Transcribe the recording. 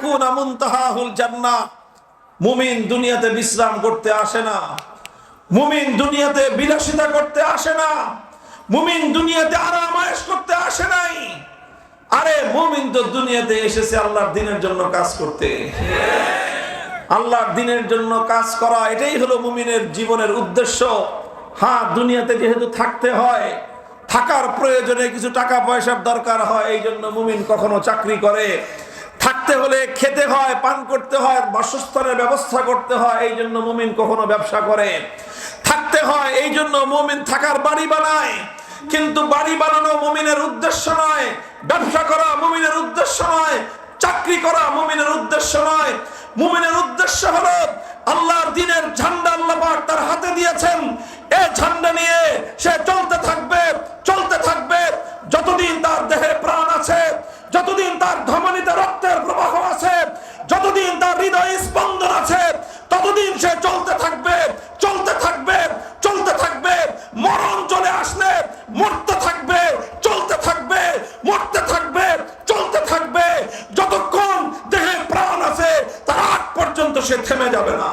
লিয়াকুনা মুনতাহাহুল জান্নাহ। মুমিন দুনিয়াতে বিশ্রাম করতে আসে না, মুমিন দুনিয়াতে বিলাসিতা করতে আসে না, মুমিন দুনিয়াতে আরাম আয়েশ করতে আসে নাই। আরে মুমিন তো দুনিয়াতে এসেছে আল্লাহর দ্বীনের জন্য কাজ করতে। আল্লাহর দ্বীনের জন্য কাজ করা, এটাই হলো মুমিনের জীবনের উদ্দেশ্য। হ্যাঁ, দুনিয়াতে যেহেতু থাকতে হয়, থাকার প্রয়োজনে কিছু টাকা পয়সার দরকার হয়, এই জন্য মুমিন কখনো চাকরি করে। থাকতে হলে খেতে হয়, পান করতে হয়, বাসস্থানের ব্যবস্থা করতে হয়, এই জন্য মুমিন কখনো ব্যবসা করে। থাকতে হয় এই জন্য মুমিন থাকার বাড়ি বানায়, কিন্তু বাড়ি বানানো মুমিনের উদ্দেশ্য নয়, ব্যবসা করা মুমিনের উদ্দেশ্য নয়, চাকরি করা মুমিনের উদ্দেশ্য নয়। মুমিনের উদ্দেশ্য হলো আল্লাহর দ্বীনের ঝান্ডা আল্লাহ পাক তার হাতে দিয়েছেন, এই ঝান্ডা নিয়ে সে চলতে থাকবে, চলতে থাকবে। যতদিন তার দেহে প্রাণ আছে, যতদিন তার ধমনীতে রক্তের প্রবাহ আছে, যতদিন তার হৃদয়ে স্পন্দন আছে, ততদিন সে চলতে থাকবে, চলতে থাকবে, চলতে থাকবে। মরণ চলে আসলে মরতে থাকবে, চলতে থাকবে, মরতে থাকবে, চলতে থাকবে। যতক্ষণ দেহে প্রাণ আছে তার আগ পর্যন্ত সে থেমে যাবে না।